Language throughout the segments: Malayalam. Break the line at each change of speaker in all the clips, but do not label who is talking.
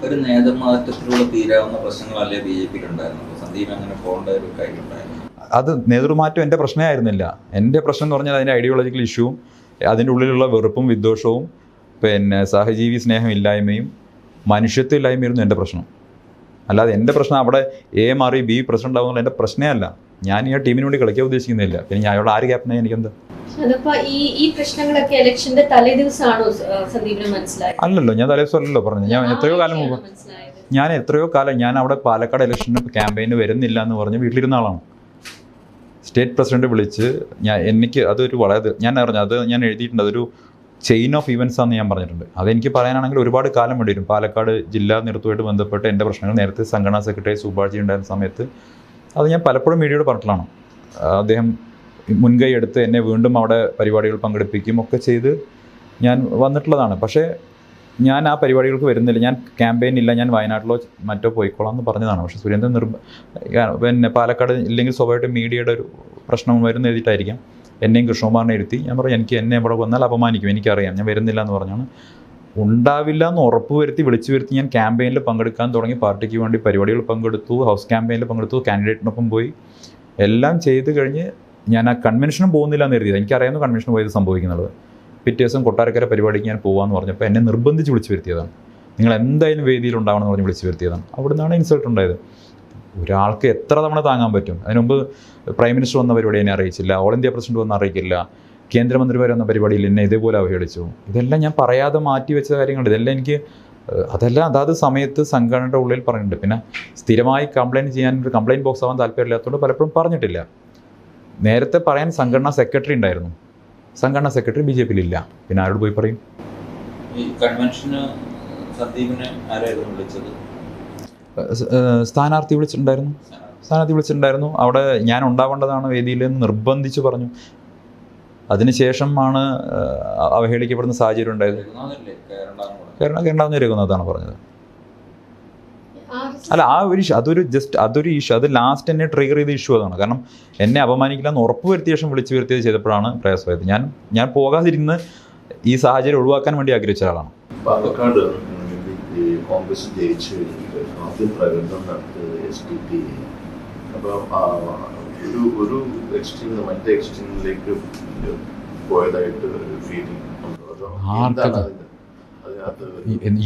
ഒരു നേതൃമാറ്റത്തിലൂടെ തീരാവുന്ന പ്രശ്നങ്ങളല്ലേ BJP ഉണ്ടായിരുന്നു. സന്ദീപ് അങ്ങനെ പോകേണ്ട ഒരു കാര്യം ഉണ്ടായിരുന്നു.
അത് നേതൃമാറ്റം എൻ്റെ പ്രശ്നമേ ആയിരുന്നില്ല. എൻ്റെ പ്രശ്നം എന്ന് പറഞ്ഞാൽ അതിൻ്റെ ഐഡിയോളജിക്കൽ ഇഷ്യൂവും അതിൻ്റെ ഉള്ളിലുള്ള വെറുപ്പും വിദ്വേഷവും പിന്നെ സഹജീവി സ്നേഹമില്ലായ്മയും മനുഷ്യത്വമില്ലായ്മയായിരുന്നു എൻ്റെ പ്രശ്നം. അല്ലാതെ എൻ്റെ പ്രശ്നം അവിടെ A മാറി B പ്രസിഡന്റ് ആവുന്നുള്ള എൻ്റെ പ്രശ്നമേ അല്ല. ഞാൻ ഈ ടീമിന് വേണ്ടി കളിക്കാൻ ഉദ്ദേശിക്കുന്നില്ല. പിന്നെ ഞാൻ അയാളുടെ ആര് ക്യാപ്റ്റനായി എനിക്കെന്ത്?
പ്രശ്നങ്ങളൊക്കെ ഇലക്ഷന്റെ തലേദിവസമാണോ സന്ദീപിന് മനസ്സിലായത്?
അല്ലല്ലോ, ഞാൻ തലേദിവസം അല്ലല്ലോ പറഞ്ഞത്. ഞാൻ എത്രയോ കാലം ഞാൻ അവിടെ പാലക്കാട് ഇലക്ഷന് ക്യാമ്പയിന് വരുന്നില്ല എന്ന് പറഞ്ഞ് വീട്ടിലിരുന്ന ആളാണ്. സ്റ്റേറ്റ് പ്രസിഡന്റ് വിളിച്ച് എനിക്ക് അതൊരു വളരെ ഞാൻ പറഞ്ഞു, അത് ഞാൻ എഴുതിയിട്ടുണ്ട്, അതൊരു ചെയിൻ ഓഫ് ഇവൻസ് ആണെന്ന് ഞാൻ പറഞ്ഞിട്ടുണ്ട്. അതെനിക്ക് പറയാനാണെങ്കിൽ ഒരുപാട് കാലം വേണ്ടി വരും. പാലക്കാട് ജില്ലാ നേതൃത്വമായിട്ട് ബന്ധപ്പെട്ട് എൻ്റെ പ്രശ്നങ്ങൾ നേരത്തെ സംഘടനാ സെക്രട്ടറി സുഭാഷി ഉണ്ടായിരുന്ന സമയത്ത് അത് ഞാൻ പലപ്പോഴും മീഡിയയോട് പറഞ്ഞിട്ടുള്ളതാണ്. അദ്ദേഹം മുൻകൈ എടുത്ത് എന്നെ വീണ്ടും അവിടെ പരിപാടികൾ പങ്കെടുപ്പിക്കുകയും ഒക്കെ ചെയ്ത് ഞാൻ വന്നിട്ടുള്ളതാണ്. പക്ഷേ ഞാൻ ആ പരിപാടികൾക്ക് വരുന്നില്ല, ഞാൻ ക്യാമ്പയിനില്ല, ഞാൻ വയനാട്ടിലോ മറ്റോ പോയിക്കോളാം എന്ന് പറഞ്ഞതാണ്. പക്ഷേ സുരേന്ദ്രൻ പിന്നെ പാലക്കാട് ഇല്ലെങ്കിൽ സ്വാഭാവികമായിട്ട് മീഡിയയുടെ ഒരു പ്രശ്നം വരുന്ന എഴുതിയിട്ടായിരിക്കാം എന്നെയും കൃഷ്ണകുമാറിനെ ഇരുത്തി ഞാൻ പറഞ്ഞു, എന്നെ ഇവിടെ വന്നാൽ അപമാനിക്കും, എനിക്കറിയാം, ഞാൻ വരുന്നില്ല എന്ന് പറഞ്ഞാണ്. ഉണ്ടാവില്ല എന്ന് ഉറപ്പ് വരുത്തി വിളിച്ചു വരുത്തി ഞാൻ ക്യാമ്പയിനിൽ പങ്കെടുക്കാൻ തുടങ്ങി. പാർട്ടിക്ക് വേണ്ടി പരിപാടികൾ പങ്കെടുത്തു, ഹൗസ് ക്യാമ്പയിനിൽ പങ്കെടുത്തു, കാൻഡിഡേറ്റിനൊപ്പം പോയി, എല്ലാം ചെയ്ത് കഴിഞ്ഞ് ഞാൻ ആ കൺവെൻഷനും പോകുന്നില്ല എന്ന് കരുതിയത്. എനിക്കറിയാവുന്ന കൺവെൻഷൻ പോയത് സംഭവിക്കുന്നത്. പിറ്റേ ദിവസം കൊട്ടാരക്കര പരിപാടിക്ക് ഞാൻ പോകാമെന്ന് പറഞ്ഞപ്പോൾ എന്നെ നിർബന്ധിച്ച് വിളിച്ചു വരുത്തിയതാണ്. നിങ്ങൾ എന്തായാലും വേദിയിൽ ഉണ്ടാവണമെന്ന് പറഞ്ഞ് വിളിച്ചു വരുത്തിയതാണ്. അവിടെ നിന്നാണ് ഇൻസൾട്ട് ഉണ്ടായത്. ഒരാൾക്ക് എത്ര തവണ താങ്ങാൻ പറ്റും? അതിന് മുമ്പ് പ്രൈം മിനിസ്റ്റർ വന്ന പരിപാടി എന്നെ അറിയിച്ചില്ല, ഓൾ ഇന്ത്യ പ്രസിഡന്റ് വന്ന് അറിയിക്കില്ല, കേന്ദ്രമന്ത്രിമാർ വന്ന പരിപാടിയിൽ എന്നെ ഇതേപോലെ അവഹേളിച്ചു. ഇതെല്ലാം ഞാൻ പറയാതെ മാറ്റി വെച്ച കാര്യങ്ങളുണ്ട്. ഇതെല്ലാം എനിക്ക് അതാത് സമയത്ത് സംഘടനയുടെ ഉള്ളിൽ പറഞ്ഞിട്ടുണ്ട്. പിന്നെ സ്ഥിരമായി കംപ്ലയിൻറ്റ് ചെയ്യാൻ ഒരു കംപ്ലയിൻറ്റ് ബോക്സ് ആവാൻ താല്പര്യമില്ലാത്തതുകൊണ്ട് പലപ്പോഴും പറഞ്ഞിട്ടില്ല. നേരത്തെ പറയാൻ സംഘടനാ സെക്രട്ടറി ഉണ്ടായിരുന്നു. സംഘടനാ സെക്രട്ടറി BJP-യിലില്ല. പിന്നെ ആരോട് പോയി പറയും?
ഈ കൺവെൻഷന് സന്ദീപിനെ ആരായിരുന്നു വിളിച്ചത്?
സ്ഥാനാർത്ഥി വിളിച്ചിട്ടുണ്ടായിരുന്നു. അവിടെ ഞാൻ ഉണ്ടാവേണ്ടതാണ് വേദിയിൽ എന്ന് നിർബന്ധിച്ച് പറഞ്ഞു. അതിനുശേഷമാണ് അവഹേളിക്കപ്പെടുന്ന സാഹചര്യം ഉണ്ടായത്. കേരളാവുന്ന രഘുനാഥാണ് പറഞ്ഞത്. അല്ല, അതൊരു ഇഷ്യൂ, അത് ലാസ്റ്റ് എന്നെ ട്രിഗർ ചെയ്ത ഇഷ്യൂ അതാണ്. കാരണം എന്നെ അപമാനിക്കില്ല എന്ന് ഉറപ്പ് വരുത്തിയ ശേഷം വിളിച്ചു വരുത്തിയത് ചെയ്തപ്പോഴാണ് പ്രയാസമായത്. ഞാൻ പോകാതിരുന്ന് ഈ സാഹചര്യം ഒഴിവാക്കാൻ വേണ്ടി ആഗ്രഹിച്ച ആളാണ്.
പാലക്കാട് കോൺഗ്രസ് ജയിച്ചു കഴിഞ്ഞിട്ട് ആദ്യം പ്രകടനം നടത്തിയത് SDP. അപ്പം ഒരു എക്സ്ട്രീമിൽ മറ്റേ എക്സ്ട്രീമിലേക്ക് പോയതായിട്ട് ഒരു ഫീലിംഗ്.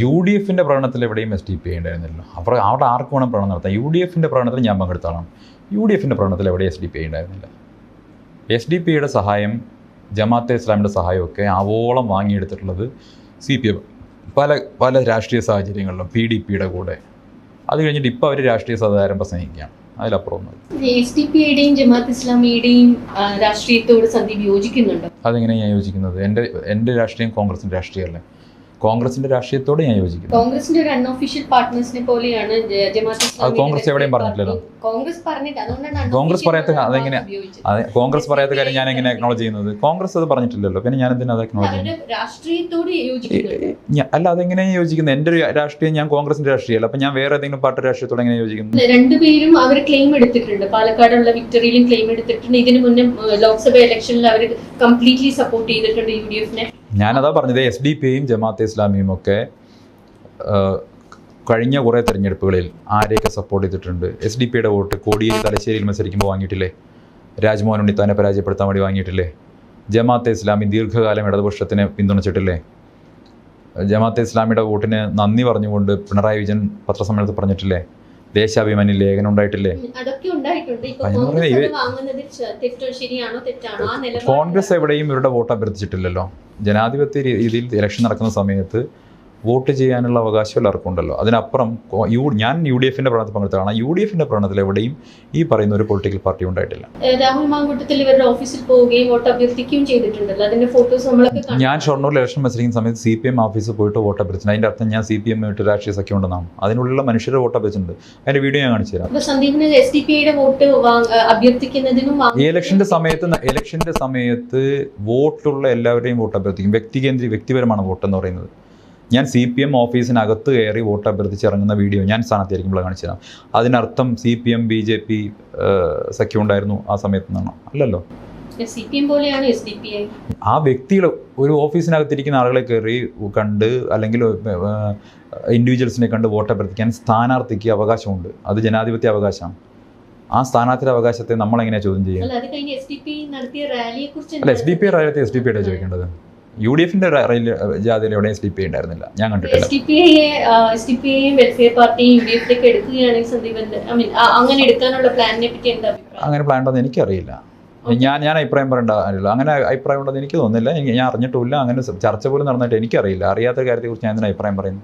UDF-ന്റെ പ്രകടനത്തിൽ എവിടെയും SDP ഉണ്ടായിരുന്നില്ല. അപ്പോൾ അവിടെ ആർക്ക് വേണം പ്രകടനം നടത്താം. UDF-ന്റെ പ്രകടനത്തിൽ ഞാൻ പങ്കെടുത്താണ്. UDF-ന്റെ പ്രകടനത്തിൽ എവിടെയും SDP ഉണ്ടായിരുന്നില്ല. SDP-യുടെ സഹായം, ജമാഅത്തെ ഇസ്ലാമിയുടെ സഹായമൊക്കെ ആവോളം വാങ്ങിയെടുത്തിട്ടുള്ളത് CPM പല രാഷ്ട്രീയ സാഹചര്യങ്ങളിലും PDP-യുടെ കൂടെ. അത് കഴിഞ്ഞിട്ട് ഇപ്പോൾ അവർ രാഷ്ട്രീയ സഹകാരം പ്രസംഗിക്കുകയാണ്. അതിലപ്പുറം
SDP-യുടെയും ജമാഅത്ത് ഇസ്ലാമിയുടെയും രാഷ്ട്രീയത്തോട് സന്ദീപ് യോജിക്കുന്നുണ്ടോ?
അതെങ്ങനെയാണ് ഞാൻ യോജിക്കുന്നത്? എൻ്റെ രാഷ്ട്രീയം കോൺഗ്രസിൻ്റെ രാഷ്ട്രീയമല്ലേ. കോൺഗ്രസിന്റെ രാഷ്ട്രീയത്തോട് ഞാൻ യോജിക്കുന്നു.
കോൺഗ്രസിന്റെ ഒരു അൺഒഫീഷ്യൽ പാർട്ട്നേഴ്സിനെ പോലെയാണ് ജമാഅത്ത് ഇസ്ലാമി.
അത് കോൺഗ്രസ് എവിടെയും പറഞ്ഞിട്ടില്ലല്ലോ. കോൺഗ്രസ് പറയാത്ത അതെങ്ങനെ കോൺഗ്രസ് പറയാത്ത കാര്യം ഞാൻ എങ്ങനെ അക്നോളജ് ചെയ്യുന്നത്? കോൺഗ്രസ് അത് പറഞ്ഞിട്ടില്ലല്ലോ, പിന്നെ ഞാൻ എന്തിനാ അത് അക്നോളജ് ചെയ്യുന്നത്?
രാഷ്ട്രീയത്തോട്
അല്ല, അതെങ്ങനെയാണ് യോജിക്കുന്നത്? എൻ്റെ രാഷ്ട്രീയം ഞാൻ കോൺഗ്രസിന്റെ രാഷ്ട്രീയമല്ല. അപ്പൊ ഞാൻ വേറെ ഏതെങ്കിലും പാർട്ടി രാഷ്ട്രീയത്തോട് എങ്ങനെ യോജിക്കുന്നത്?
രണ്ടുപേരും അവർ ക്ലെയിം എടുത്തിട്ടുണ്ട്, പാലക്കാടുള്ള വിക്ടറിയിലും ക്ലെയിം എടുത്തിട്ടുണ്ട്. ഇതിനു മുന്നേ ലോക്സഭ ഇലക്ഷനിൽ അവർ കംപ്ലീറ്റ്ലി സപ്പോർട്ട് ചെയ്തിട്ടുണ്ട് UDF-നെ.
ഞാനതാ പറഞ്ഞത്, SDP-യും ജമാഅത്തെ ഇസ്ലാമിയും ഒക്കെ കഴിഞ്ഞ കുറേ തെരഞ്ഞെടുപ്പുകളിൽ ആരെയൊക്കെ സപ്പോർട്ട് ചെയ്തിട്ടുണ്ട്? SDP-യുടെ വോട്ട് കോടിയേരി തലശ്ശേരിയിൽ മത്സരിക്കുമ്പോൾ വാങ്ങിയിട്ടില്ലേ? രാജ്മോഹൻ ഉണ്ണിത്താനെ പരാജയപ്പെടുത്താൻ വേണ്ടി വാങ്ങിയിട്ടില്ലേ? ജമാഅത്തെ ഇസ്ലാമി ദീർഘകാലം ഇടതുപക്ഷത്തിനെ പിന്തുണച്ചിട്ടില്ലേ? ജമാഅത്തെ ഇസ്ലാമിയുടെ വോട്ടിന് നന്ദി പറഞ്ഞുകൊണ്ട് പിണറായി വിജയൻ പത്രസമ്മേളനത്തിൽ പറഞ്ഞിട്ടില്ലേ? ദേശാഭിമാനി ലേഖനം ഉണ്ടായിട്ടില്ലേ? കോൺഗ്രസ് എവിടെയും ഇവരുടെ വോട്ട് അഭ്യർത്ഥിച്ചിട്ടില്ലല്ലോ. ജനാധിപത്യ രീതിയിൽ ഇലക്ഷൻ നടക്കുന്ന സമയത്ത് വോട്ട് ചെയ്യാനുള്ള അവകാശം എല്ലാവർക്കും ഉണ്ടല്ലോ. അതിനപ്പുറം ഞാൻ UDF-ന്റെ പ്രകടനത്തിൽ പങ്കെടുത്തതാണ്. UDF-ന്റെ പ്രകടനത്തിൽ എവിടെയും ഈ പറയുന്ന ഒരു പൊളിറ്റിക്കൽ പാർട്ടി ഉണ്ടായിട്ടില്ല.
രാഹുൽ മാങ്കൂട്ടത്തിൽ ഇവരുടെ ഓഫീസിൽ പോവുകയും വോട്ട് അഭ്യർത്ഥിക്കുകയും ചെയ്തിട്ടുണ്ടല്ലോ. അതിന്റെ ഫോട്ടോസ് നമ്മളൊക്കെ
ഞാൻ ഷൊർണൂരിൽ ഇലക്ഷൻ മത്സരിക്കുന്ന സമയത്ത് CPM ഓഫീസിൽ പോയിട്ട് വോട്ട് അഭ്യർത്ഥിച്ചിട്ടുണ്ട്. അതിന്റെ അർത്ഥം ഞാൻ CPM ആയിട്ട് രാഷ്ട്രീയ സഖ്യം ഉണ്ടെന്നാണ്. അതിനുള്ള മനുഷ്യരുടെ വോട്ട് അഭ്യർത്ഥിച്ചിട്ടുണ്ട്. അതിന്റെ വീഡിയോ ഞാൻ കാണിച്ചു തരാം.
സന്ദീപിന് SDP-യുടെ വോട്ട് അഭ്യർത്ഥിക്കുന്നതിനും
ഇലക്ഷന്റെ സമയത്ത് വോട്ടുള്ള എല്ലാവരുടെയും വോട്ട് അഭ്യർത്ഥിക്കും. വ്യക്തിപരമാണ് വോട്ട് എന്ന് പറയുന്നത്. ഞാൻ CPM ഓഫീസിനകത്ത് കയറി വോട്ട് അഭ്യർത്ഥിച്ച് ഇറങ്ങുന്ന വീഡിയോ ഞാൻ സ്ഥാനത്തായിരിക്കുമ്പോൾ കാണിച്ചു തരാം. അതിനർത്ഥം CPM BJP സഖ്യം ഉണ്ടായിരുന്നു ആ സമയത്ത് നിന്നാണോ? അല്ലല്ലോ.
CPM പോലെയാണ് SDPI.
ആ വ്യക്തികൾ ഒരു ഓഫീസിനകത്തിരിക്കുന്ന ആളുകളെ കയറി കണ്ട് അല്ലെങ്കിൽ ഇൻഡിവിജ്വൽസിനെ കണ്ട് വോട്ട് അഭ്യർത്ഥിക്കാൻ സ്ഥാനാർത്ഥിക്ക് അവകാശമുണ്ട്. അത് ജനാധിപത്യ അവകാശമാണ്. ആ സ്ഥാനാർത്ഥിയുടെ അവകാശത്തെ നമ്മളെങ്ങനെയാണ് ചോദ്യം ചെയ്യുക?
അല്ല, അത് കഴിഞ്ഞ് SDP നടത്തിയ റാലിയെ കുറിച്ച്
അല്ല, SDPI റാലിയത്തെ SDPI ചോദിക്കേണ്ടത്. UDFന്റെ ജാഥയിൽ എവിടെയും SDPI ഉണ്ടായിരുന്നില്ല, ഞാൻ കണ്ടിട്ടില്ല.
SDPI വെൽഫെയർ പാർട്ടിയും UDF എടുക്കുകയാണെങ്കിൽ സന്ദീപന്റെ അങ്ങനെ എടുക്കാനുള്ള പ്ലാനിനെ പറ്റി എന്താ അഭിപ്രായം?
അങ്ങനെ പ്ലാൻ ഉണ്ടെന്ന് എനിക്കറിയില്ല. ഞാൻ അഭിപ്രായം പറയേണ്ടല്ലോ. അങ്ങനെ അഭിപ്രായം ഉണ്ടെന്ന് എനിക്ക് തോന്നുന്നില്ല. ഞാൻ അറിഞ്ഞിട്ടുമില്ല. അങ്ങനെ ചർച്ച പോലും നടന്നിട്ട് എനിക്കറിയില്ല. അറിയാത്ത കാര്യത്തെക്കുറിച്ച് ഞാൻ എന്തിനാ അഭിപ്രായം പറയുന്നു?